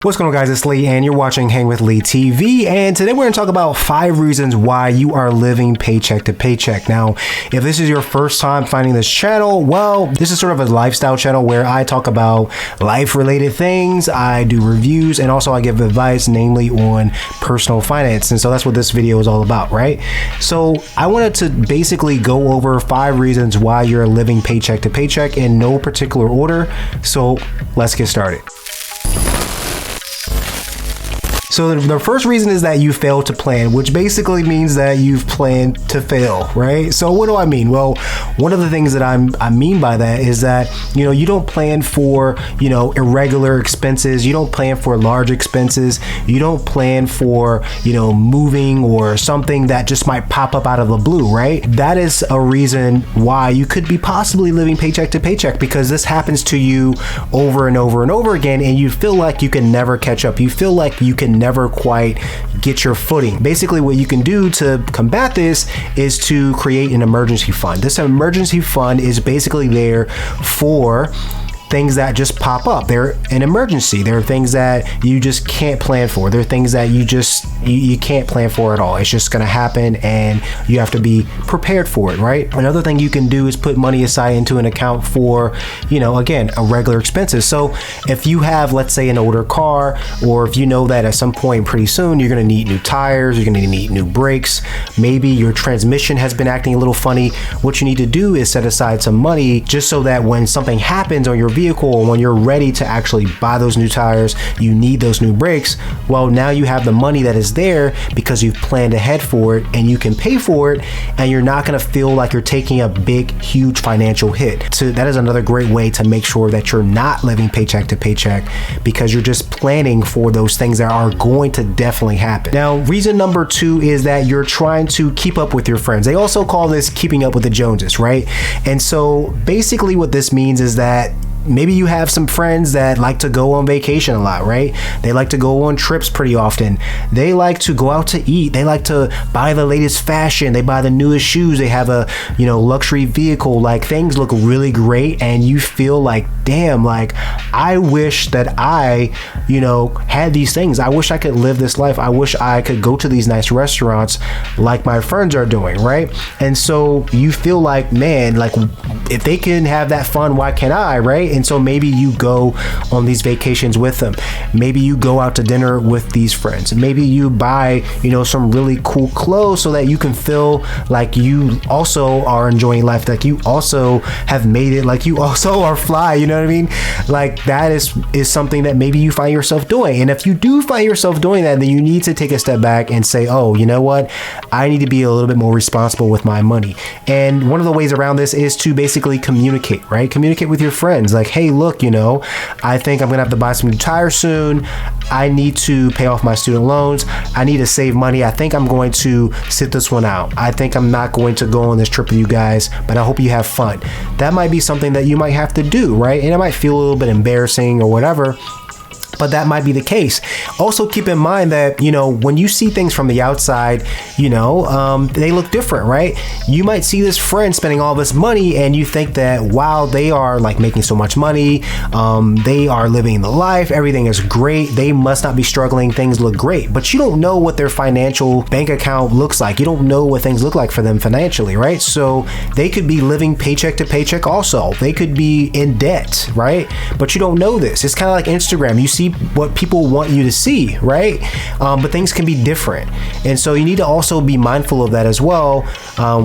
What's going on, guys? It's Lee and you're watching Hang with Lee TV, and today we're going to talk about 5 reasons why you are living paycheck to paycheck. Now, if this is your first time finding this channel, well, this is sort of a lifestyle channel where I talk about life-related things, I do reviews, and also I give advice, namely on personal finance. And so that's what this video is all about, right? So I wanted to basically go over 5 reasons why you're living paycheck to paycheck in no particular order. So let's get started. So the first reason is that you fail to plan, which basically means that you've planned to fail, right? So what do I mean? Well, one of the things that I mean by that is that, you don't plan for, irregular expenses. You don't plan for large expenses. You don't plan for, moving or something that just might pop up out of the blue, right? That is a reason why you could be possibly living paycheck to paycheck, because this happens to you over and over and over again, and you feel like you can never catch up. You feel like you can never quite get your footing. Basically, what you can do to combat this is to create an emergency fund. This emergency fund is basically there for things that just pop up. They're an emergency. There are things that you just can't plan for. There are things that you can't plan for at all. It's just going to happen and you have to be prepared for it, right? Another thing you can do is put money aside into an account for, again, irregular expenses. So if you have, let's say, an older car, or if you know that at some point pretty soon you're going to need new tires, you're going to need new brakes, maybe your transmission has been acting a little funny, what you need to do is set aside some money just so that when something happens on your vehicle, when you're ready to actually buy those new tires, you need those new brakes, well, now you have the money that is there because you've planned ahead for it, and you can pay for it, and you're not going to feel like you're taking a big, huge financial hit. So that is another great way to make sure that you're not living paycheck to paycheck, because you're just planning for those things that are going to definitely happen. Now, reason number 2 is that you're trying to keep up with your friends. They also call this keeping up with the Joneses, right? And so basically what this means is that maybe you have some friends that like to go on vacation a lot, right? They like to go on trips pretty often. They like to go out to eat. They like to buy the latest fashion. They buy the newest shoes. They have a, luxury vehicle. Like, things look really great, and you feel like, damn, like, I wish that I, had these things. I wish I could live this life. I wish I could go to these nice restaurants like my friends are doing, right? And so you feel like, man, like, if they can have that fun, why can't I, right? And so maybe you go on these vacations with them. Maybe you go out to dinner with these friends. Maybe you buy, some really cool clothes so that you can feel like you also are enjoying life, like you also have made it, like you also are fly, you know what I mean? Like, that is something that maybe you find yourself doing. And if you do find yourself doing that, then you need to take a step back and say, oh, you know what? I need to be a little bit more responsible with my money. And one of the ways around this is to basically communicate, right? Communicate with your friends. Like, hey, look, I think I'm gonna have to buy some new tires soon. I need to pay off my student loans. I need to save money. I think I'm going to sit this one out. I think I'm not going to go on this trip with you guys, but I hope you have fun. That might be something that you might have to do, right? And it might feel a little bit embarrassing or whatever, but that might be the case. Also, keep in mind that, when you see things from the outside, they look different, right? You might see this friend spending all this money and you think that, wow, they are like making so much money. They are living the life. Everything is great. They must not be struggling. Things look great. But you don't know what their financial bank account looks like. You don't know what things look like for them financially, right? So they could be living paycheck to paycheck also. They could be in debt, right? But you don't know this. It's kind of like Instagram. You see what people want you to see, right? But things can be different, and so you need to also be mindful of that as well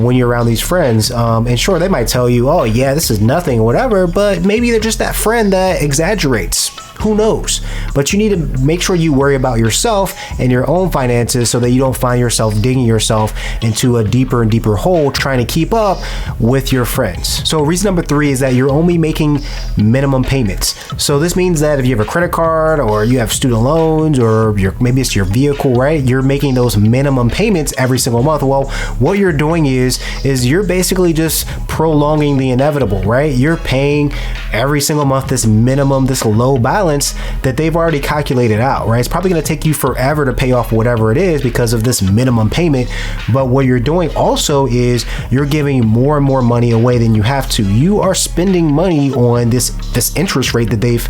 when you're around these friends. And sure, they might tell you, oh yeah, this is nothing or whatever, but maybe they're just that friend that exaggerates. Who knows? But you need to make sure you worry about yourself and your own finances so that you don't find yourself digging yourself into a deeper and deeper hole trying to keep up with your friends. So reason number 3 is that you're only making minimum payments. So this means that if you have a credit card or you have student loans, or maybe it's your vehicle, right? You're making those minimum payments every single month. Well, what you're doing is you're basically just prolonging the inevitable, right? You're paying every single month this minimum, this low balance that they've already calculated out, right? It's probably going to take you forever to pay off whatever it is because of this minimum payment. But what you're doing also is you're giving more and more money away than you have to. You are spending money on this interest rate that they've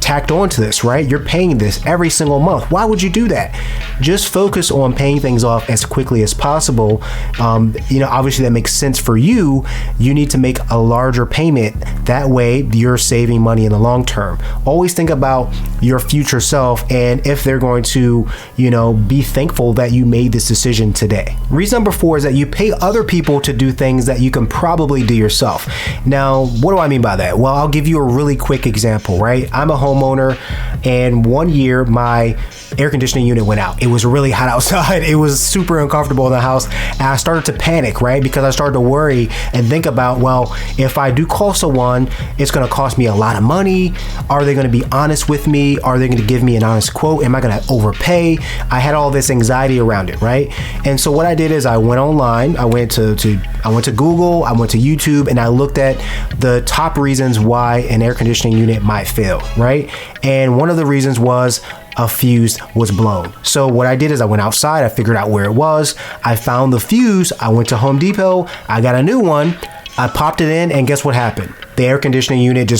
tacked onto this, right? You're paying this every single month. Why would you do that? Just focus on paying things off as quickly as possible. Obviously that makes sense for you. You need to make a larger payment. That way you're saving money in the long term. Always think about your future self and if they're going to, be thankful that you made this decision today. Reason number 4 is that you pay other people to do things that you can probably do yourself. Now, what do I mean by that? Well, I'll give you a really quick example, right? I'm a homeowner, and one year my air conditioning unit went out. It was really hot outside. It was super uncomfortable in the house. And I started to panic, right? Because I started to worry and think about, well, if I do call someone, it's going to cost me a lot of money. Are they going to be honest with me? Are they going to give me an honest quote? Am I going to overpay? I had all this anxiety around it, right? And so what I did is I went online. I went to Google, I went to YouTube, and I looked at the top reasons why an air conditioning unit might fail, right? And one of the reasons was a fuse was blown. So what I did is I went outside, I figured out where it was, I found the fuse, I went to Home Depot, I got a new one, I popped it in, and guess what happened? The air conditioning unit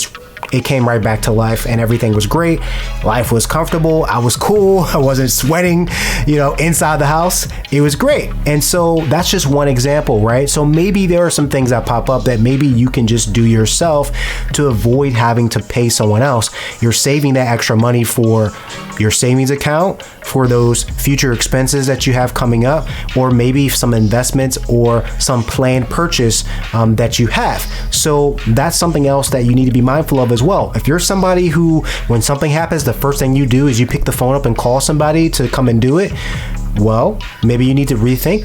it came right back to life and everything was great. Life was comfortable. I was cool. I wasn't sweating, inside the house. It was great. And so that's just one example, right? So maybe there are some things that pop up that maybe you can just do yourself to avoid having to pay someone else. You're saving that extra money for your savings account, for those future expenses that you have coming up, or maybe some investments or some planned purchase that you have. So that's something else that you need to be mindful of as well. If you're somebody who, when something happens, the first thing you do is you pick the phone up and call somebody to come and do it, well, maybe you need to rethink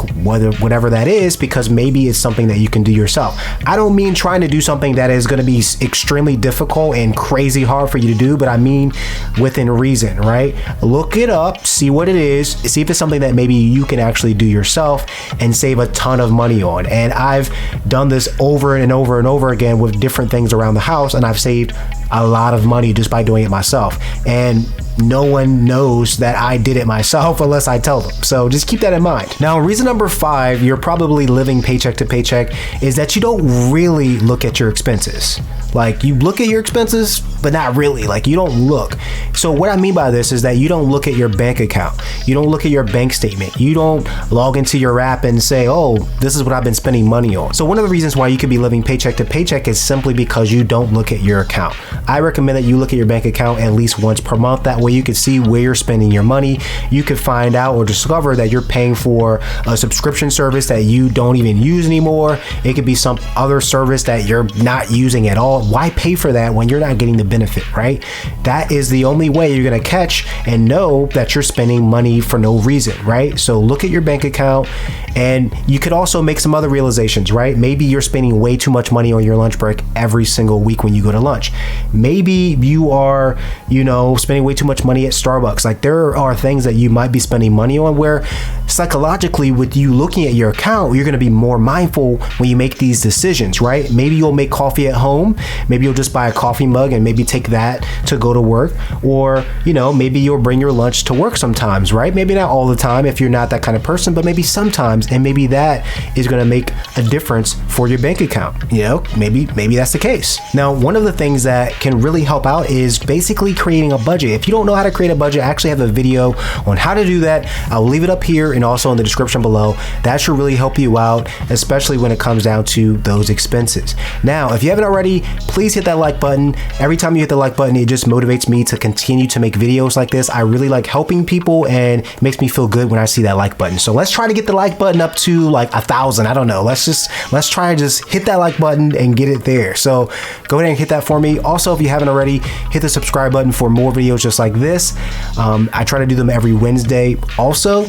whatever that is, because maybe it's something that you can do yourself. I don't mean trying to do something that is going to be extremely difficult and crazy hard for you to do, but I mean within reason, right? Look it up, see what it is, see if it's something that maybe you can actually do yourself and save a ton of money on. And I've done this over and over and over again with different things around the house, and I've saved a lot of money just by doing it myself. And no one knows that I did it myself unless I tell them. So just keep that in mind. Now, reason number 5, you're probably living paycheck to paycheck, is that you don't really look at your expenses. Like, you look at your expenses, but not really. Like, you don't look. So what I mean by this is that you don't look at your bank account. You don't look at your bank statement. You don't log into your app and say, oh, this is what I've been spending money on. So one of the reasons why you could be living paycheck to paycheck is simply because you don't look at your account. I recommend that you look at your bank account at least once per month. That way you can see where you're spending your money. You could find out or discover that you're paying for a subscription service that you don't even use anymore. It could be some other service that you're not using at all. Why pay for that when you're not getting the benefit, right? That is the only way you're going to catch and know that you're spending money for no reason, right? So look at your bank account, and you could also make some other realizations, right? Maybe you're spending way too much money on your lunch break every single week when you go to lunch. Maybe you are, spending way too much money at Starbucks. Like, there are things that you might be spending money on where psychologically, with you looking at your account, you're going to be more mindful when you make these decisions, right? Maybe you'll make coffee at home. Maybe you'll just buy a coffee mug and maybe take that to go to work. Or, maybe you'll bring your lunch to work sometimes, right? Maybe not all the time if you're not that kind of person, but maybe sometimes, and maybe that is going to make a difference for your bank account. Maybe that's the case. Now, one of the things that can really help out is basically creating a budget. If you don't know how to create a budget, I actually have a video on how to do that. I'll leave it up here and also in the description below. That should really help you out, especially when it comes down to those expenses. Now, if you haven't already, please hit that like button. Every time you hit the like button, it just motivates me to continue to make videos like this. I really like helping people, and it makes me feel good when I see that like button. So let's try to get the like button up to like 1,000. I don't know. Let's try and just hit that like button and get it there. So go ahead and hit that for me. Also, if you haven't already, hit the subscribe button for more videos just like this. I try to do them every Wednesday. Also,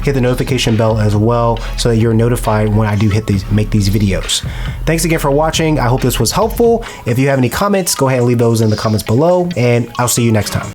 hit the notification bell as well so that you're notified when I do make these videos. Thanks again for watching. I hope this was helpful. If you have any comments, go ahead and leave those in the comments below, and I'll see you next time.